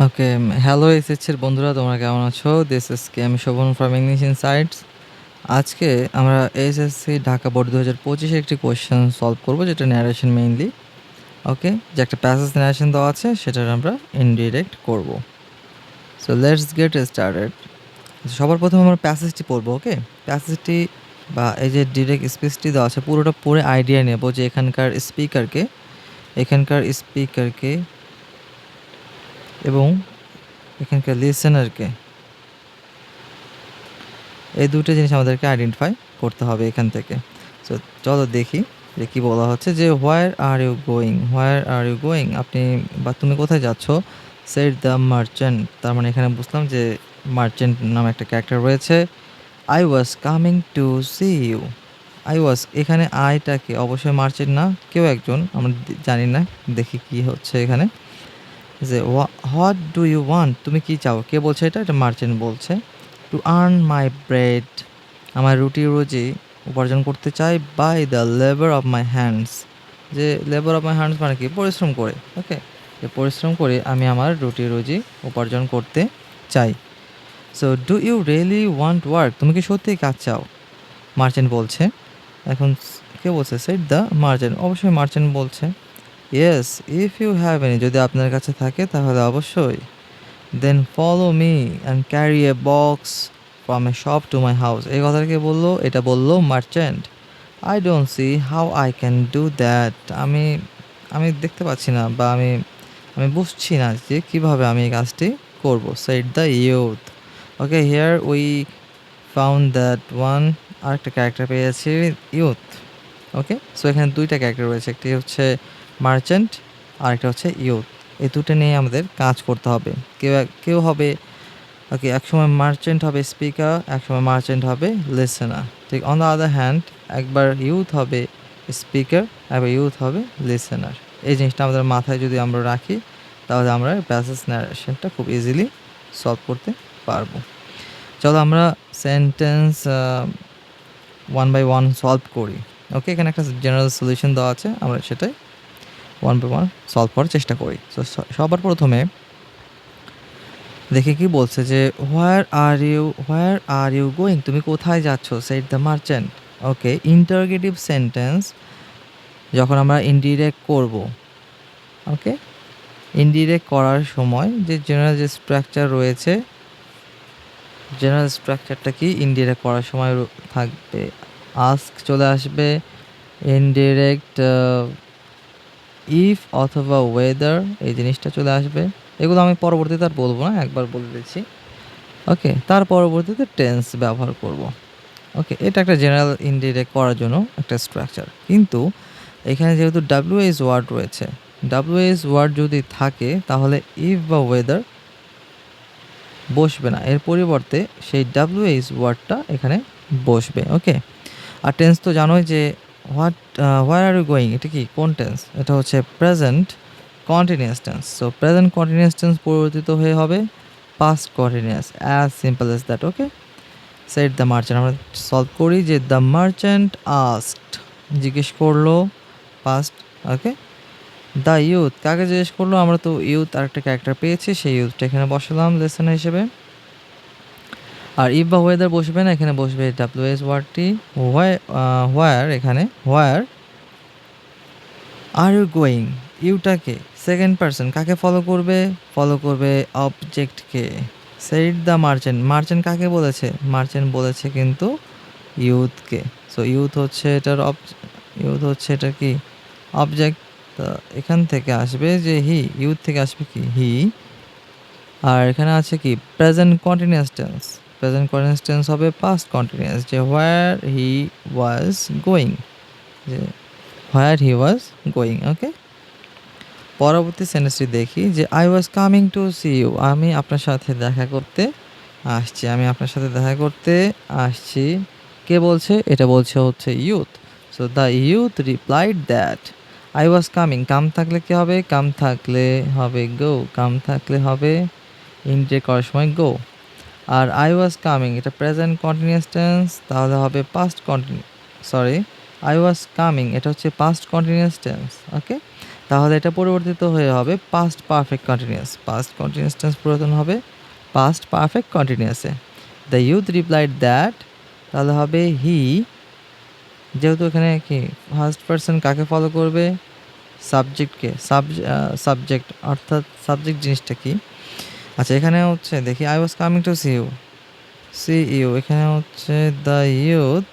ওকে, hello এসএসসির বন্ধুরা, তোমরা কেমন আছো? দিস ইজ কে আমি শোভন ফ্রম ইংলিশ ইনসাইটস। আজকে আমরা এসএসসি ঢাকা বোর্ড 2025 একটি কোয়েশ্চেন সলভ করব, যেটা ন্যারেশন মেইনলি। ওকে, যে একটা প্যাসেজ ন্যারেশন দেওয়া আছে, সেটার আমরা ইনডিরেক্ট করব। So let's get started. সবার প্রথমে আমরা প্যাসেজটি পড়বো। ওকে, প্যাসেজটি বা এই যে ডিরেক্ট স্পিচটি দেওয়া আছে, পুরোটা পড়ে আইডিয়া নেব যে এখানকার স্পিকারকে এবং এখানকার লিসেনারকে, এই দুটো জিনিস আমাদেরকে আইডেন্টিফাই করতে হবে এখান থেকে। সো চলো দেখি যে কী বলা হচ্ছে, যে where are you going, where are you going, আপনি বা তুমি কোথায় যাচ্ছ। সেড দ্য মার্চেন্ট, তার মানে এখানে বুঝলাম যে মার্চেন্ট নামে একটা ক্যারেক্টার রয়েছে। I was coming to see you. I was, এখানে আইটাকে অবশ্যই মার্চেন্ট না, কেউ একজন, আমরা জানি না, দেখি কি হচ্ছে এখানে। যে হোয়াট ডু ইউ ওয়ান্ট, তুমি কি চাও, কে বলছে এটা? এটা মার্চেন্ট বলছে। টু আর্ন মাই ব্রেড, আমার রুটি রুজি উপার্জন করতে চাই। By the labour of my hands, যে লেবার অফ মাই হ্যান্ডস মানে কি? পরিশ্রম করে। ওকে, যে পরিশ্রম করে আমি আমার রুটি রুজি উপার্জন করতে চাই। So do you really want work, তুমি কি সত্যিই কাজ চাও? মার্চেন্ট বলছে। এখন কে বলছে? সেড দ্য মার্চেন্ট, অবশ্যই মার্চেন্ট বলছে। Yes if you have any, যদি আপনার কাছে থাকে তাহলে অবশ্যই। Then follow me and carry a box from a shop to my house, এই কথাটা কে বললো? এটা বললো merchant. I don't see how I can do that, আমি আমি দেখতে পাচ্ছি না, বা আমি আমি বুঝছি না যে কীভাবে আমি এই কাজটি করবো। Shed the youth. Okay, here we found that one, আরেকটা ক্যারেক্টার পেয়েছি, ইউথ। ওকে, সো এখানে দুইটা ক্যারেক্টার রয়েছে, একটি হচ্ছে মার্চেন্ট আর একটা হচ্ছে ইউথ। এই দুটো নিয়ে আমাদের কাজ করতে হবে। কেউ হবে, ওকে, একসময় মার্চেন্ট হবে স্পিকার, একসময় মার্চেন্ট হবে লিসেনার। ঠিক অন দ্য আদার হ্যান্ড, একবার ইউথ হবে স্পিকার, একবার ইউথ হবে লিসেনার। এই জিনিসটা আমাদের মাথায় যদি আমরা রাখি, তাহলে আমরা প্যাসেজ ন্যারেশনটা খুব ইজিলি সলভ করতে পারবো। চলো আমরা sentence one by one solve করি। ওকে, এখানে একটা জেনারেল সলিউশন দেওয়া আছে, আমরা সেটাই ওয়ান বাই ওয়ান সলভ করার চেষ্টা করি। তো সবার প্রথমে দেখে কি বলছে, যে হোয়ার আর ইউ গোয়িং, তুমি কোথায় যাচ্ছ। Shed the merchant. Okay, interrogative sentence যখন আমরা ইনডিরেক্ট করব, ওকে, ইনডিরেক্ট করার সময় যে জেনারেল যে স্ট্রাকচার রয়েছে, জেনারেল স্ট্রাকচারটা কি? ইনডিরেক্ট করার সময় থাকবে আস্ক চলে আসবে, ইনডিরেক্ট ইফ অথবা ওয়েদার, এই জিনিসটা চলে আসবে। এগুলো আমি পরবর্তীতে আর বলবো না, একবার বলে দিচ্ছি। ওকে, তার পরবর্তীতে টেন্স ব্যবহার করব। ওকে, এটা একটা জেনারেল ইনডিরেক্ট করার জন্য একটা স্ট্রাকচার। কিন্তু এখানে যেহেতু ডাব্লিউএইচ ওয়ার্ড রয়েছে, ডাব্লিউএইচ ওয়ার্ড যদি থাকে তাহলে ইফ বা ওয়েদার বসবে না, এর পরিবর্তে সেই ডাব্লিউএইচ ওয়ার্ডটা এখানে বসবে। ওকে, আর টেন্স তো জানোই যে হোয়ার আর ইউ গোয়িং, এটা কি? কোন টেন্স? এটা হচ্ছে present continuous tense. So present continuous tense পরিবর্তিত হয়ে হবে past continuous, as simple as that. Okay, said the merchant, আমরা সলভ করি যে দ্য মার্চেন্ট আস্কড, জিজ্ঞেস করলো, পাস্ট। ওকে, দ্য ইউথ, কাকে জিজ্ঞেস করলো? আমরা তো ইউথ আরেকটা ক্যারেক্টার পেয়েছি, সেই ইউথটা এখানে বসালাম লেসন হিসেবে। আর ইফ বা ওয়েদার বসবে না, এখানে বসবে ডাব্লিউএস ওয়ার্ডটি। হোয়ার, এখানে হোয়ার আর ইউ গোয়িং, ইউটাকে সেকেন্ড পারসন কাকে ফলো করবে? ফলো করবে অবজেক্টকে। সেড দ্য মার্চেন্ট, মার্চেন্ট কাকে বলেছে? মার্চেন্ট বলেছে কিন্তু ইউথকে। সো ইউথ হচ্ছে এটা কি? অবজেক্ট। এখান থেকে আসবে যে হি, ইউথ থেকে আসবে কি? হি। আর এখানে আছে কি? Present continuous tense. Present continuous tense হবে পাস্ট কন্টিনিউয়াস, যে হোয়ার হি ওয়াজ গোয়িং, যে হোয়ার হি ওয়াজ গোয়িং। ওকে, পরবর্তী সেন্টেন্সটি দেখি, যে I was coming to see you, আমি আপনার সাথে দেখা করতে আসছি, আমি আপনার সাথে দেখা করতে আসছি। কে বলছে? এটা বলছে হচ্ছে youth. So the youth replied that I was coming, come থাকলে কি হবে? কাম থাকলে হবে গো, কাম থাকলে হবে ইনডিরেক্ট করার সময় গো। আর আই ওয়াজ কামিং, এটা প্রেজেন্ট কন্টিনিউয়াস টেন্স, তাহলে হবে past continue, sorry, I was coming এটা হচ্ছে পাস্ট কন্টিনিউয়াস টেন্স। ওকে, তাহলে এটা পরিবর্তিত হয়ে হবে past perfect continuous. Past continuous tense পরিবর্তন হবে পাস্ট পারফেক্ট কন্টিনিউয়াসে। দ্য ইউথ রিপ্লাইড দ্যাট, তাহলে হবে হি, যেহেতু এখানে কি ফার্স্ট পারসন কাকে ফলো করবে, সাবজেক্টকে। সাবজেক্ট অর্থাৎ সাবজেক্ট জিনিসটা কি, আচ্ছা এখানে হচ্ছে দেখি I was coming to see you, এখানে হচ্ছে the youth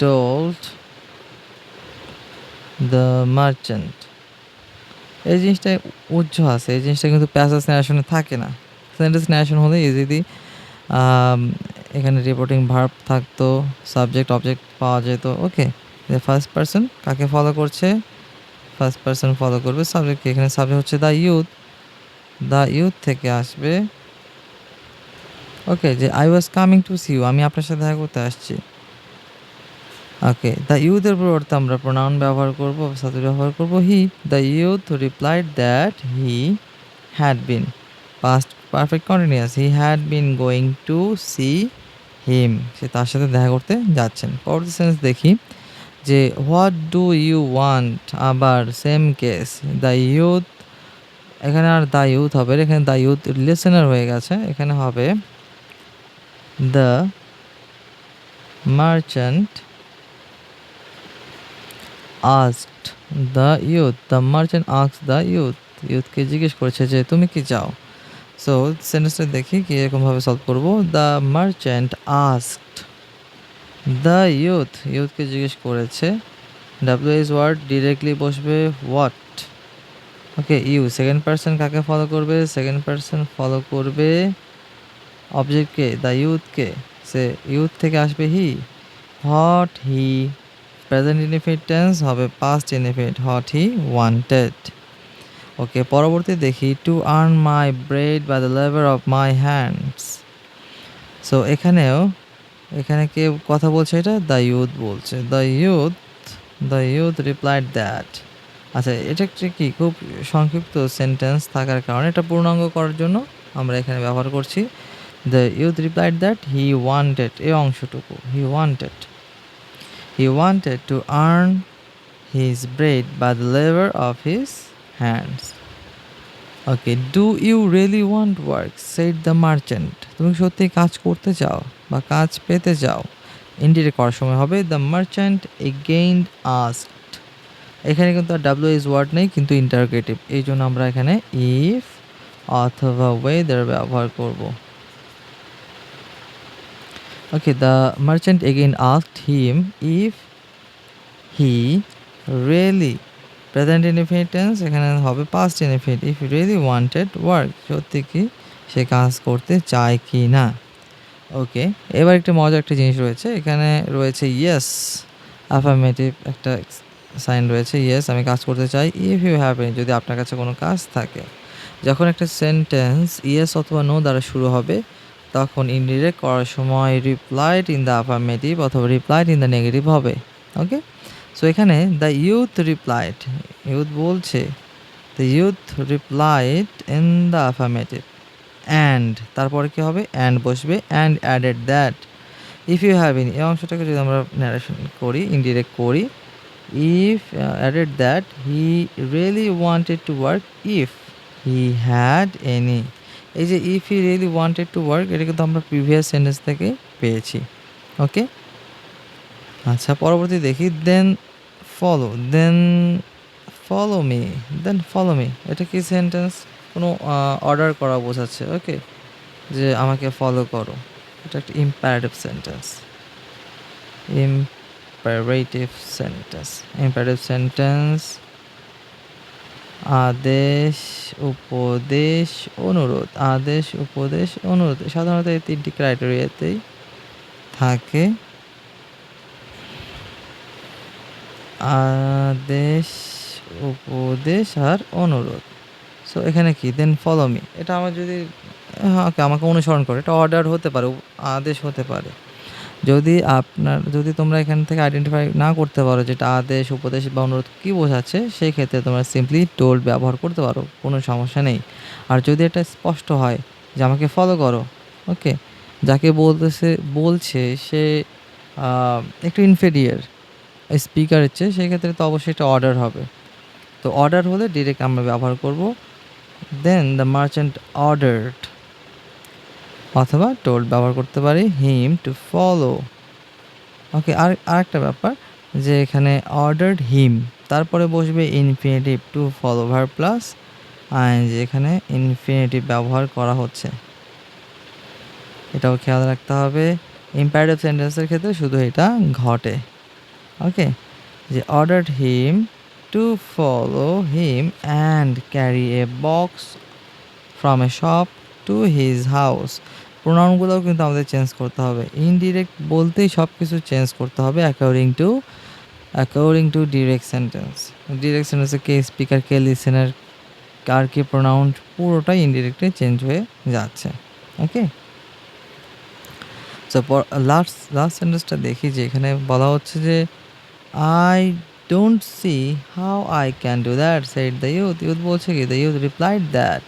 told the merchant. এই জিনিসটা উজ্জ্ব আছে, এই জিনিসটা কিন্তু প্যাসেজ ন্যারেশনে থাকে না। সেন্টেন্স ন্যারেশন হলে ইজিলি এখানে রিপোর্টিং ভার্ব থাকতো, সাবজেক্ট অবজেক্ট পাওয়া যেত। ওকে, ফার্স্ট পারসন কাকে ফলো করছে, ফার্স্ট পারসন ফলো করবে সাবজেক্টকে। এখানে সাবজেক্ট হচ্ছে দ্য ইউথ থেকে আসবে। ওকে, যে I was coming to see you, আমি আপনার সাথে দেখা করতে আসছি। ওকে, দ্য ইউথের পরিবর্তে আমরা প্রোনাউন ব্যবহার করব, সাবজেক্ট ব্যবহার করব he. The youth replied that he had been, past perfect continuous, he had been going to see him, সে তার সাথে দেখা করতে যাচ্ছেন। পরবর্তী সেন্স দেখি যে হোয়াট ডু ইউ ওয়ান্ট, আবার সেম কেস। দ্য ইউথ, এখানে আর দ্য ইউথ হবে, এখানে দ্য ইউথ লিসেনার হয়ে গেছে, এখানে হবে the merchant asked the youth, the merchant asked the ইউথকে জিজ্ঞেস করেছে যে তুমি কি চাও। সো সেন্টেন্সটা দেখি কি এরকমভাবে সলভ করব। দ্য মার্চেন্ট আস্কড দ্য ইউথকে জিজ্ঞেস করেছে। ডাব্লিউএইচ ওয়ার্ড ডিরেক্টলি বসবে what. Okay, you second person কাকে ফলো করবে, সেকেন্ড পারসন ফলো করবে অবজেক্টকে, দ্য ইউথকে। সে ইউথ থেকে আসবে he, what he, present indefinite tense হবে past indefinite, what he wanted. Okay, পরবর্তী দেখি to earn my bread by the labour of my hands. So এখানে কে কথা বলছে, এটা দ্য ইউথ বলছে। The youth replied that. আচ্ছা, এটা একটা কি খুব সংক্ষিপ্ত সেন্টেন্স থাকার কারণে এটা পূর্ণাঙ্গ করার জন্য আমরা এখানে ব্যবহার করছি the youth replied that he wanted, এই অংশটুকু he wanted to earn his bread by the labour of his hands. Okay, do you really want work said the merchant, তুমি সত্যি কাজ করতে চাও বা কাজ পেতে চাও। ইন্ডিরেক্ট করার সময় হবে দ্য মার্চেন্ট এগেইন আস্কড। এখানে কিন্তু আর ডাব্লিউএইচ ওয়ার্ড নেই, কিন্তু ইন্টারোগেটিভ, এই জন্য আমরা এখানে ইফ অথবা ওয়েদার ব্যবহার করব। Okay, the merchant again asked him if he really, present indefinite tense, এখানে হবে past indefinite, if really wanted work, সত্যি কি সে কাজ করতে চায় কি না। ওকে, এবার একটা মজার একটা জিনিস রয়েছে, এখানে রয়েছে ইয়েস, অ্যাফার্মেটিভ একটা সাইন রয়েছে, ইয়েস আমি কাজ করতে চাই। ইফ ইউ হ্যাভ এনি, যদি আপনার কাছে কোনো কাজ থাকে। যখন একটা সেন্টেন্স ইয়েস অথবা নো দ্বারা শুরু হবে, তখন ইনডিরেক্ট করার সময় রিপ্লাইড ইন দ্য অ্যাফার্মেটিভ অথবা রিপ্লাইড ইন দ্য নেগেটিভ হবে। ওকে, সো এখানে দ্য ইউথ রিপ্লাইড, ইউথ বলছে, the youth replied in the affirmative, and তারপরে কী হবে, অ্যান্ড বসবে, and added that if you have any, এই অংশটাকে যদি আমরা ন্যারেশন করি, ইনডিরেক্ট করি, if added that he really wanted to work if he had any. এই যে if he really wanted to work, এটা কিন্তু আমরা প্রিভিয়াস সেন্টেন্স থেকে পেয়েছি। ওকে, আচ্ছা পরবর্তী দেখি দেন ফলো মি, এটা কি সেন্টেন্স, কোনো অর্ডার করা বোঝাচ্ছে। ওকে, যে আমাকে ফলো করো, এটা একটা ইম্পারেটিভ সেন্টেন্স। আদেশ উপদেশ অনুরোধ, সাধারণত এই তিনটি ক্রাইটেরিয়াতেই থাকে। আদেশ, উপদেশ আর অনুরোধ। সো এখানে কি দেন ফলো মি, এটা আমার যদি ওকে আমাকে অনুসরণ করে, এটা অর্ডার হতে পারে, আদেশ হতে পারে। যদি তোমরা এখান থেকে আইডেন্টিফাই না করতে পারো যেটা আদেশ, উপদেশ বা অনুরোধ কী বোঝাচ্ছে, সেই ক্ষেত্রে তোমরা সিম্পলি টোল্ড ব্যবহার করতে পারো, কোনো সমস্যা নেই। আর যদি এটা স্পষ্ট হয় যে আমাকে ফলো করো, ওকে, যাকে বলছে সে একটু ইনফেরিয়ার স্পিকারের চেয়ে, সেক্ষেত্রে তো অবশ্যই এটা অর্ডার হবে। তো অর্ডার হলে ডিরেক্ট আমরা ব্যবহার করব দেন দ্য মার্চেন্ট অর্ডারড, অথবা টোল্ড ব্যবহার করতে পারি হিম টু ফলো। ওকে, আরেকটা ব্যাপার যে এখানে অর্ডারড হিম, তারপরে বসবে infinitive to follow verb plus ING, এখানে ইনফিনিটিভ ব্যবহার করা হচ্ছে, এটাও খেয়াল রাখতে হবে। ইম্পারেটিভ সেন্টেন্সের ক্ষেত্রে শুধু এটা ঘটে। ওকে, যে ordered him to follow him and carry a box from a shop to his house. প্রোনাউনগুলোও কিন্তু আমাদের চেঞ্জ করতে হবে, ইনডিরেক্ট বলতেই সব কিছু চেঞ্জ করতে হবে according to direct sentence. Direct সেন্টেন্সে কে স্পিকার, কে লিসেনার, কার কি প্রোনাউন, পুরোটাই ইনডিরেক্টলি চেঞ্জ হয়ে যাচ্ছে। ওকে, সো লাস্ট সেন্টেন্সটা দেখি, যে এখানে বলা হচ্ছে যে I don't see how I can do that shed the youth. Youth বলছে কি, the youth replied that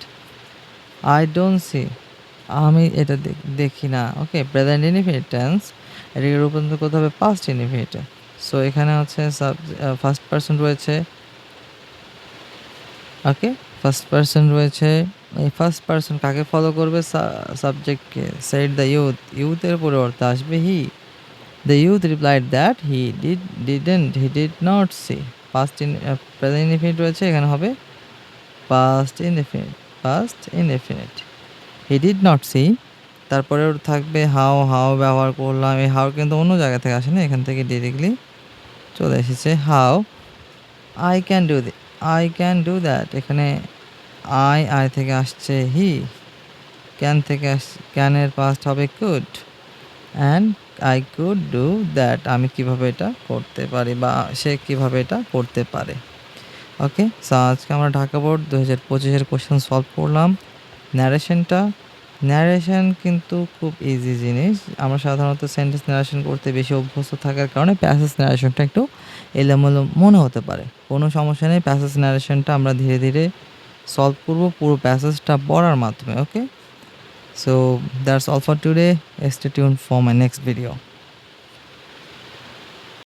I don't C, আমি এটা দেখি না। ওকে, প্রেজেন্ট ইনডিফিনিট টেন্স, এটাকে রূপান্তর করতে হবে পাস্ট ইনডিফিনিটে। সো এখানে হচ্ছে ফার্স্ট পারসন রয়েছে। ওকে, ফার্স্ট পারসন রয়েছে, এই ফার্স্ট পারসন কাকে ফলো করবে, সাবজেক্টকে। সেড দ্য ইউথ, ইউথের পরিবর্তে আসবে he. The youth replied that he did not see. Present indefinite রয়েছে, এখানে হবে past indefinite. He did not see, তারপরে থাকবে হাউ ব্যবহার করলাম। এই হাউ কিন্তু অন্য জায়গা থেকে আসে না, এখান থেকে ডিরেক্টলি চলে এসেছে। How I can do that, এখানে আই থেকে আসছে হি, ক্যানের পাস্ট হবে could, and I could do that, আমি কিভাবে এটা করতে পারি, বা সে কিভাবে এটা করতে পারে। ওকে, সো আজকে আমরা ঢাকা বোর্ড 2025-এর কোশ্চেন সলভ করলাম। ন্যারেশন কিন্তু খুব ইজি জিনিস। আমরা সাধারণত সেন্টেন্স ন্যারেশন করতে বেশি অভ্যস্ত থাকার কারণে প্যাসেজ ন্যারেশনটা একটু এলোমেলো মনে হতে পারে। কোনো সমস্যা নেই, প্যাসেজ ন্যারেশনটা আমরা ধীরে ধীরে সলভ করব পুরো প্যাসেজটা পড়ার মাধ্যমে। Okay, so that's all for today, stay tuned for my next video.